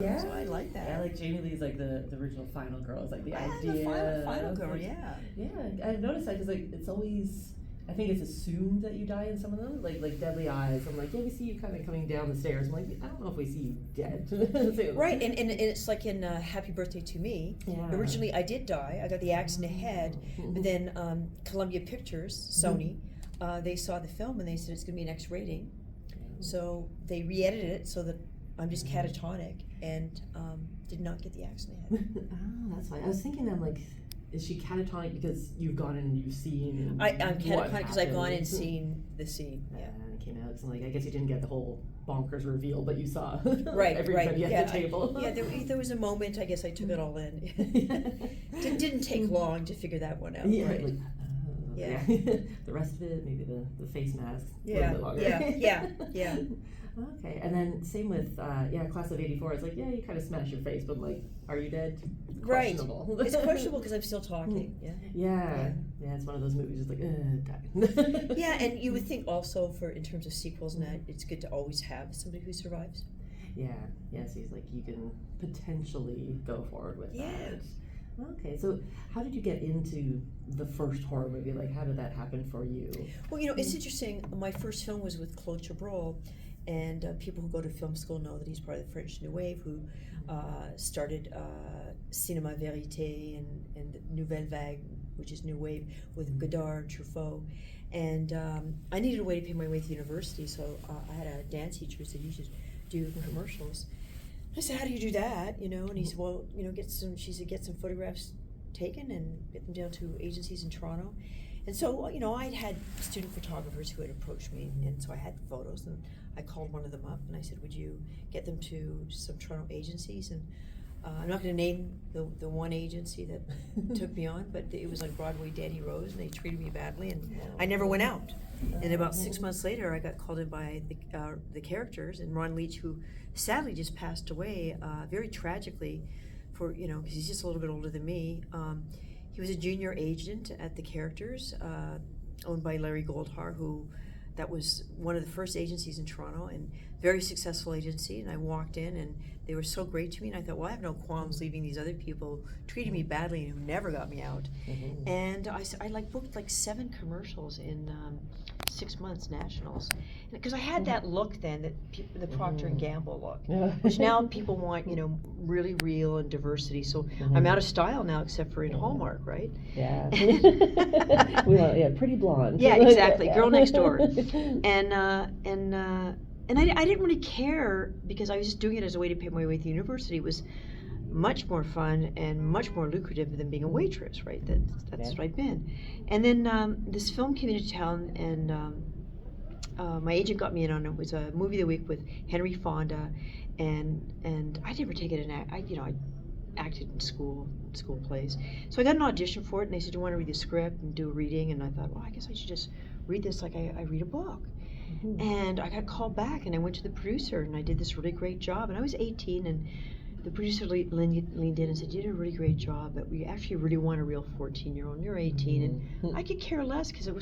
Yeah. So I like that. Yeah, like Jamie Lee's like the original Final Girl is like the Yeah, idea. the final girl, like, yeah. Yeah, I've noticed that because like it's always, I think it's assumed that you die in some of them, like Deadly Eyes. I'm like, yeah, we see you kind of coming down the stairs. I'm like, I don't know if we see you dead. So, Right, and it's like in Happy Birthday to Me. Yeah. Originally, I did die. I got the axe in the head, but then Columbia Pictures, Sony, they saw the film and they said it's going to be an X rating. So they re-edited it so that I'm just catatonic and did not get the axe in the head. Oh, that's fine. I was thinking I'm like, is she catatonic because you've gone and you've seen? I'm catatonic because I've gone and seen the scene. Yeah. And it came out. So like, I guess you didn't get the whole bonkers reveal, but you saw Right, everybody right. at the table. There was a moment. I guess I took it all in. Didn't take long to figure that one out. Yeah. Right. Like, Yeah. The rest of it, maybe the face mask. Yeah. A little bit longer. Yeah. Okay, and then same with Class of '84. It's like, yeah, you kind of smash your face, but I'm like, are you dead? Right. Questionable. It's questionable because I'm still talking. Yeah, it's one of those movies. It's like, die. Yeah, and you would think also in terms of sequels and that, it's good to always have somebody who survives. Yeah, so he's like, you can potentially go forward with Yeah. that. Okay, so how did you get into the first horror movie? Like, how did that happen for you? Well, it's interesting. My first film was with Claude Chabrol, and people who go to film school know that he's part of the French New Wave, who started Cinéma Vérité and Nouvelle Vague, which is New Wave, with Godard and Truffaut. And I needed a way to pay my way to university, so I had a dance teacher who said, you should do commercials. I said, how do you do that? And he said, well, get some photographs taken and get them down to agencies in Toronto. And so, I'd had student photographers who had approached me, and so I had photos, and I called one of them up, and I said, would you get them to some Toronto agencies? And I'm not going to name the one agency that took me on, but it was on Broadway, Danny Rose, and they treated me badly, and I never went out. And about 6 months later, I got called in by the characters, and Ron Leach, who sadly just passed away very tragically, because he's just a little bit older than me. He was a junior agent at the characters, owned by Larry Goldhar, that was one of the first agencies in Toronto, and very successful agency. And I walked in, and they were so great to me, and I thought, well, I have no qualms leaving these other people treating me badly and who never got me out. And I booked 7 commercials in 6 months, nationals, because I had that look then, the Procter and Gamble look, which now people want, really real and diversity. So I'm out of style now, except for in Hallmark, right? Yeah. Pretty blonde. Yeah, exactly. Girl next door. And I didn't really care because I was just doing it as a way to pay my way to university. It was much more fun and much more lucrative than being a waitress, right? That's what I've been. And then this film came into town, and my agent got me in on it. It was a movie of the week with Henry Fonda, and I'd never taken I acted in school plays. So I got an audition for it, and they said, do you want to read the script and do a reading? And I thought, well, I guess I should just read this like I read a book. And I got called back, and I went to the producer, and I did this really great job. And I was 18, and the producer leaned in and said, you did a really great job, but we actually really want a real 14-year-old, and you're 18. And I could care less because I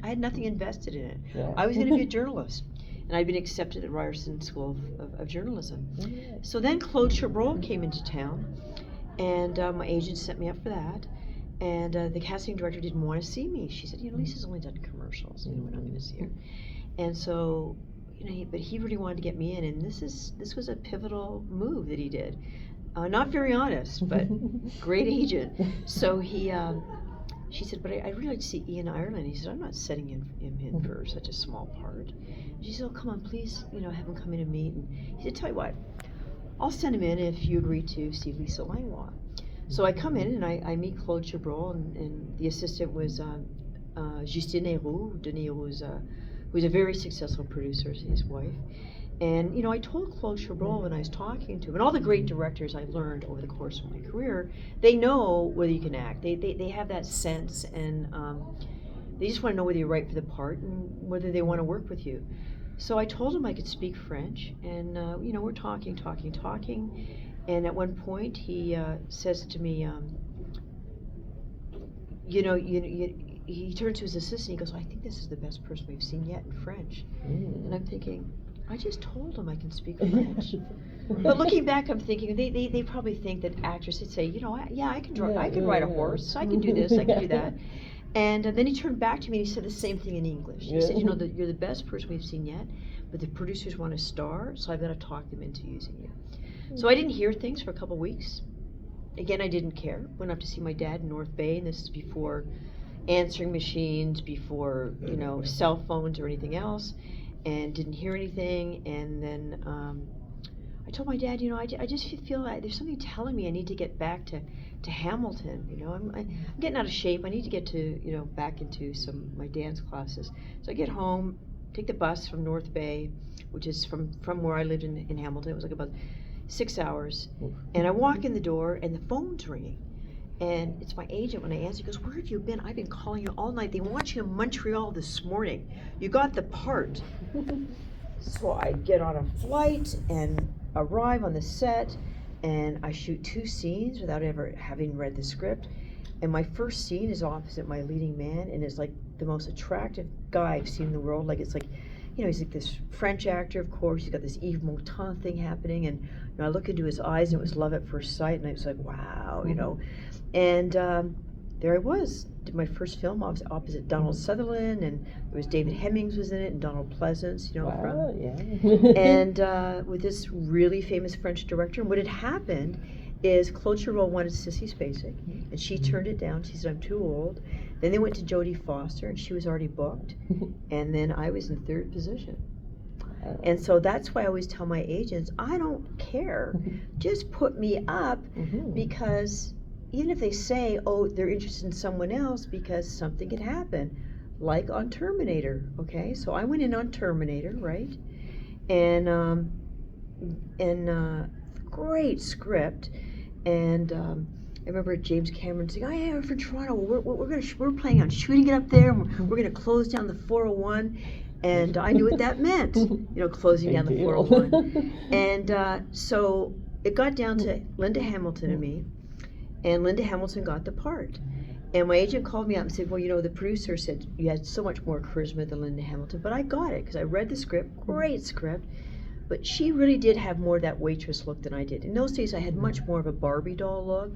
had nothing invested in it. Yeah. I was going to be a journalist. And I'd been accepted at Ryerson School of Journalism. So then Claude Chabrol came into town, and my agent set me up for that. And the casting director didn't want to see me. She said, Lisa's only done commercials. We're not going to see her. And so, but he really wanted to get me in, and this was a pivotal move that he did. Not very honest, but great agent. So she said, but I'd really like to see Ian Ireland. He said, I'm not setting him in for such a small part. She said, oh, come on, please, have him come in and meet. And he said, tell you what, I'll send him in if you agree to see Lisa Langlois. So I come in, and I meet Claude Chabrol, and the assistant was Justine Héroux. Denis Héroux who's a very successful producer, his wife. And, I told Claude Chabrol when I was talking to him, and all the great directors I learned over the course of my career, they know whether you can act. They have that sense, and they just want to know whether you're right for the part and whether they want to work with you. So I told him I could speak French, and, we're talking. And at one point, he says to me, he turned to his assistant, he goes, I think this is the best person we've seen yet in French. And I'm thinking, I just told him I can speak French. But looking back, I'm thinking they probably think that actors would say, I can draw, I can ride a horse, I can do this, I can do that. And then he turned back to me and he said the same thing in English. He said, you're the best person we've seen yet, but the producers want a star, so I've got to talk them into using you. So I didn't hear things for a couple weeks. Again, I didn't care. Went up to see my dad in North Bay, and this is before answering machines, before cell phones or anything else, and didn't hear anything. And then I told my dad, I just feel like there's something telling me I need to get back to Hamilton. I'm getting out of shape. I need to get to back into my dance classes. So I get home, take the bus from North Bay, which is from where I lived in Hamilton. It was like about 6 hours, and I walk in the door and the phone's ringing, and it's my agent. When I answer, he goes, "Where have you been? I've been calling you all night. They want you in Montreal this morning. You got the part." So I get on a flight and arrive on the set, and I shoot 2 scenes without ever having read the script. And my first scene is opposite my leading man, and it's like the most attractive guy I've seen in the world. Like, it's like, he's like this French actor, of course. He's got this Yves Montand thing happening, and I look into his eyes, and it was love at first sight, and I was like, wow, And there I was, did my first film opposite Donald Sutherland, and there was David Hemmings was in it, and Donald Pleasance, and with this really famous French director. And what had happened is Claude Chabrol wanted Sissy Spacek, and she turned it down. She said, "I'm too old." Then they went to Jodie Foster, and she was already booked, and then I was in 3rd position. And so that's why I always tell my agents, I don't care, just put me up, because even if they say, oh, they're interested in someone else because something could happen, like on Terminator, okay? So I went in on Terminator, right? And great script, and I remember James Cameron saying, "Oh yeah, we're from Toronto. We're planning on shooting it up there. And we're going to close down the 401." And I knew what that meant, closing down the 401. And so it got down to Linda Hamilton and me, and Linda Hamilton got the part. And my agent called me up and said, "Well, the producer said you had so much more charisma than Linda Hamilton," but I got it because I read the script, great script. But she really did have more of that waitress look than I did. In those days, I had much more of a Barbie doll look,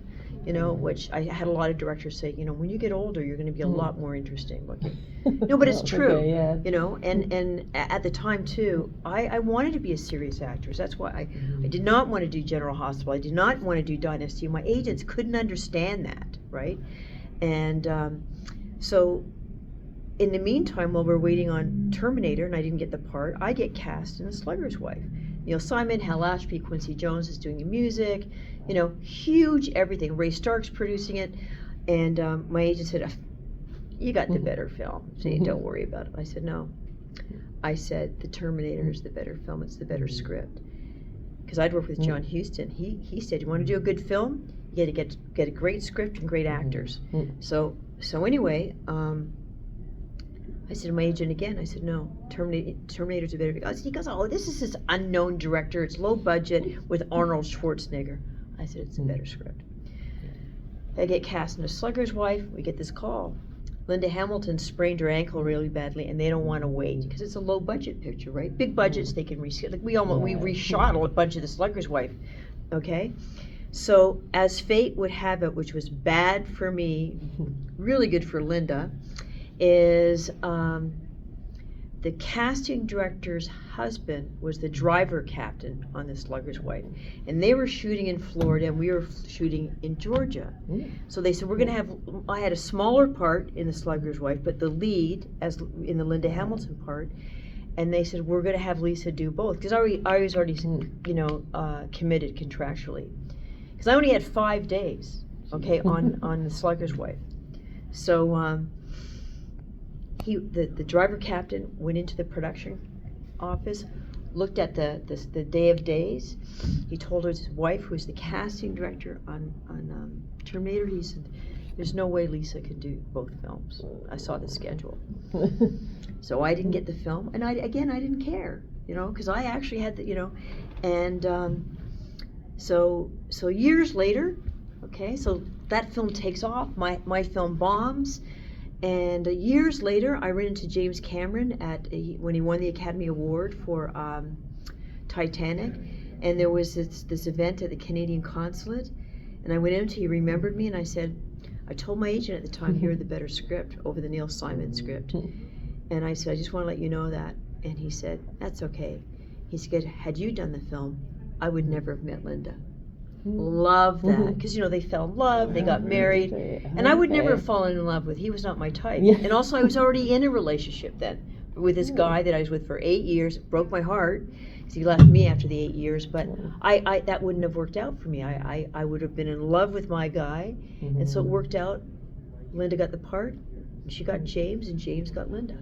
which I had a lot of directors say, when you get older, you're going to be a lot more interesting looking. No, but it's true, and at the time, too, I wanted to be a serious actress. That's why I did not want to do General Hospital. I did not want to do Dynasty. My agents couldn't understand that, right? And so in the meantime, while we're waiting on Terminator, and I didn't get the part, I get cast in The Slugger's Wife. Neil Simon, Hal Ashby, Quincy Jones is doing the music, huge everything. Ray Stark's producing it, and my agent said, "You got the better film, so don't worry about it." I said, "No." I said, "The Terminator is the better film. It's the better script." Because I'd worked with John Huston. He said, "You want to do a good film? You got to get a great script and great actors." So anyway. I said to my agent again, I said, "No, Terminator's a better." He goes, "Oh, this is this unknown director. It's low budget with Arnold Schwarzenegger." I said, "It's a better script." I get cast in A Slugger's Wife. We get this call. Linda Hamilton sprained her ankle really badly, and they don't want to wait because it's a low budget picture, right? Big budgets, they can reshoot. Like we reshot a bunch of The Slugger's Wife, okay? So as fate would have it, which was bad for me, really good for Linda, is the casting director's husband was the driver captain on The Slugger's Wife, and they were shooting in Florida and we were shooting in Georgia. So they said, I had a smaller part in The Slugger's Wife, but the lead as in the Linda Hamilton part, and they said, we're going to have Lisa do both, because I was already committed contractually, because I only had 5 days, okay, on The Slugger's Wife. So the driver captain went into the production office, looked at the day of days. He told his wife, who's the casting director on Terminator, he said, "There's no way Lisa could do both films." I saw the schedule. So I didn't get the film, and I didn't care, because I actually had and so years later, okay, so that film takes off, my film bombs. And years later, I ran into James Cameron when he won the Academy Award for Titanic, And there was this event at the Canadian consulate, and I went in, he remembered me, and I said, I told my agent at the time, here are the better script over the Neil Simon script. And I said, I just want to let you know that. And he said, that's okay. He said, had you done the film, I would never have met Linda. Love that. Because, they fell in love, they got married. And I would never have fallen in love with, he was not my type. Yeah. And also I was already in a relationship then with this guy that I was with for 8 years. It broke my heart. He left me after the 8 years, but I that wouldn't have worked out for me. I would have been in love with my guy, and so it worked out. Linda got the part, and she got James, and James got Linda.